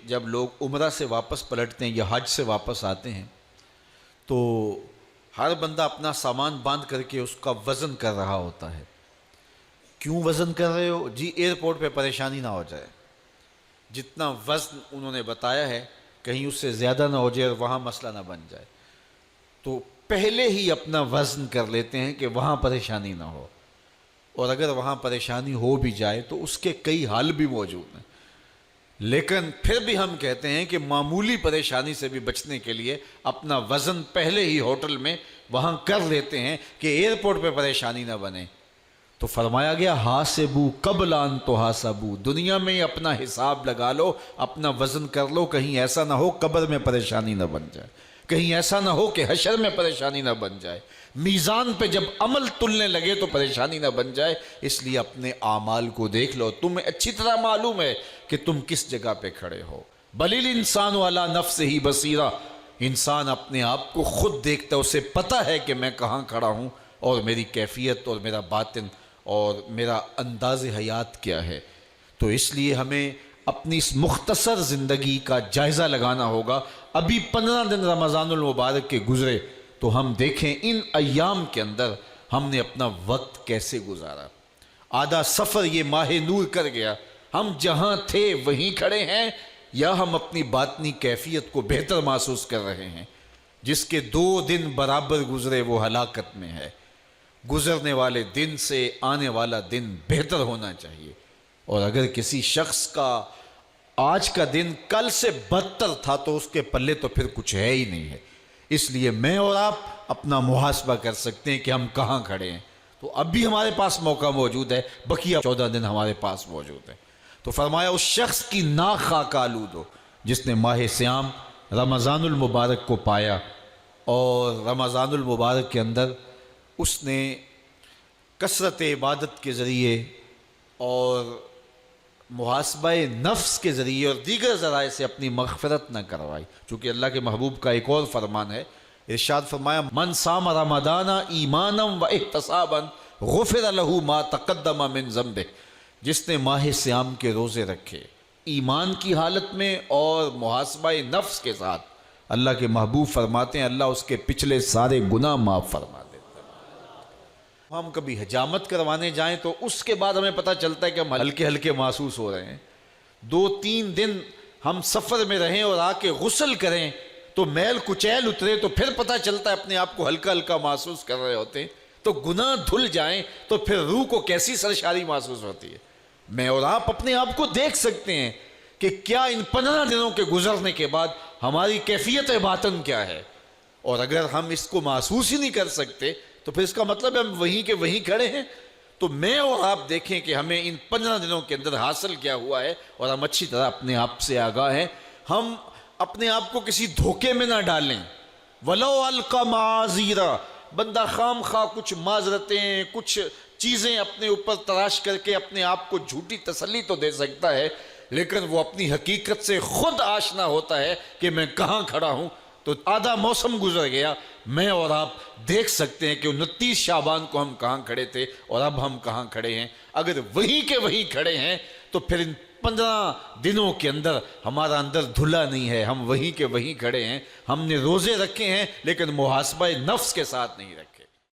جب لوگ عمرہ سے واپس پلٹتے ہیں یا حج سے واپس آتے ہیں تو ہر بندہ اپنا سامان باندھ کر کے اس کا وزن کر رہا ہوتا ہے. کیوں وزن کر رہے ہو؟ جی ایئرپورٹ پہ پریشانی نہ ہو جائے. جتنا وزن انہوں نے بتایا ہے کہیں اس سے زیادہ نہ ہو جائے اور وہاں مسئلہ نہ بن جائے. تو پہلے ہی اپنا وزن کر لیتے ہیں کہ وہاں پریشانی نہ ہو. اور اگر وہاں پریشانی ہو بھی جائے تو اس کے کئی حل بھی موجود ہیں. لیکن پھر بھی ہم کہتے ہیں کہ معمولی پریشانی سے بھی بچنے کے لیے اپنا وزن پہلے ہی ہوٹل میں وہاں کر لیتے ہیں کہ ایئرپورٹ پہ پریشانی نہ بنے. تو فرمایا گیا حاسبو قبل ان تحاسبو، دنیا میں ہی اپنا حساب لگا لو، اپنا وزن کر لو، کہیں ایسا نہ ہو قبر میں پریشانی نہ بن جائے، کہیں ایسا نہ ہو کہ حشر میں پریشانی نہ بن جائے، میزان پہ جب عمل تلنے لگے تو پریشانی نہ بن جائے. اس لیے اپنے اعمال کو دیکھ لو، تمہیں اچھی طرح معلوم ہے کہ تم کس جگہ پہ کھڑے ہو. بل الانسان علی نفسہ بصیرہ، انسان اپنے آپ کو خود دیکھتا ہے، اسے پتہ ہے کہ میں کہاں کھڑا ہوں اور میری کیفیت اور میرا باطن اور میرا انداز حیات کیا ہے. تو اس لیے ہمیں اپنی اس مختصر زندگی کا جائزہ لگانا ہوگا. ابھی 15 دن رمضان المبارک کے گزرے تو ہم دیکھیں ان ایام کے اندر ہم نے اپنا وقت کیسے گزارا. آدھا سفر یہ ماہ نور کر گیا، ہم جہاں تھے وہیں کھڑے ہیں یا ہم اپنی باطنی کیفیت کو بہتر محسوس کر رہے ہیں. جس کے 2 دن برابر گزرے وہ ہلاکت میں ہے. گزرنے والے دن سے آنے والا دن بہتر ہونا چاہیے. اور اگر کسی شخص کا آج کا دن کل سے بدتر تھا تو اس کے پلے تو پھر کچھ ہے ہی نہیں ہے. اس لیے میں اور آپ اپنا محاسبہ کر سکتے ہیں کہ ہم کہاں کھڑے ہیں. تو اب بھی ہمارے پاس موقع موجود ہے، بقیہ 14 دن ہمارے پاس موجود ہے. تو فرمایا اس شخص کی ناک خاک آلود ہو جس نے ماہ صیام رمضان المبارک کو پایا اور رمضان المبارک کے اندر اس نے کثرت عبادت کے ذریعے اور محاسبہ نفس کے ذریعے اور دیگر ذرائع سے اپنی مغفرت نہ کروائی. چونکہ اللہ کے محبوب کا ایک اور فرمان ہے، ارشاد فرمایا من صام رمضان ایمانا و احتسابا غفر له ما تقدم من ذنبه، جس نے ماہ صیام کے روزے رکھے ایمان کی حالت میں اور محاسبہ نفس کے ساتھ، اللہ کے محبوب فرماتے ہیں اللہ اس کے پچھلے سارے گناہ معاف فرما دیتے ہیں. ہم کبھی حجامت کروانے جائیں تو اس کے بعد ہمیں پتہ چلتا ہے کہ ہم ہلکے ہلکے محسوس ہو رہے ہیں. 2-3 دن ہم سفر میں رہیں اور آ کے غسل کریں تو میل کچیل اترے تو پھر پتہ چلتا ہے اپنے آپ کو ہلکا ہلکا محسوس کر رہے ہوتے ہیں. تو گناہ دھل جائیں تو پھر روح کو کیسی سرشاری محسوس ہوتی ہے. میں اور آپ اپنے آپ کو دیکھ سکتے ہیں کہ کیا ان 15 دنوں کے گزرنے کے بعد ہماری کیفیت باطن کیا ہے. اور اگر ہم اس کو محسوس ہی نہیں کر سکتے تو پھر اس کا مطلب ہے ہم وہیں کے وہیں کھڑے ہیں. تو میں اور آپ دیکھیں کہ ہمیں ان 15 دنوں کے اندر حاصل کیا ہوا ہے اور ہم اچھی طرح اپنے آپ سے آگاہ ہیں. ہم اپنے آپ کو کسی دھوکے میں نہ ڈالیں. وَلَوْ أَلْقَى مَعَاذِيرًا، بندہ خام خواہ کچھ معذرتیں کچھ چیزیں اپنے اوپر تراش کر کے اپنے آپ کو جھوٹی تسلی تو دے سکتا ہے، لیکن وہ اپنی حقیقت سے خود آشنا ہوتا ہے کہ میں کہاں کھڑا ہوں. تو آدھا موسم گزر گیا، میں اور آپ دیکھ سکتے ہیں کہ 29 شعبان کو ہم کہاں کھڑے تھے اور اب ہم کہاں کھڑے ہیں. اگر وہیں کے وہیں کھڑے ہیں تو پھر ان 15 دنوں کے اندر ہمارا اندر دھلا نہیں ہے، ہم وہیں کے وہیں کھڑے ہیں. ہم نے روزے رکھے ہیں لیکن محاسبہ نفس کے ساتھ نہیں رکھے.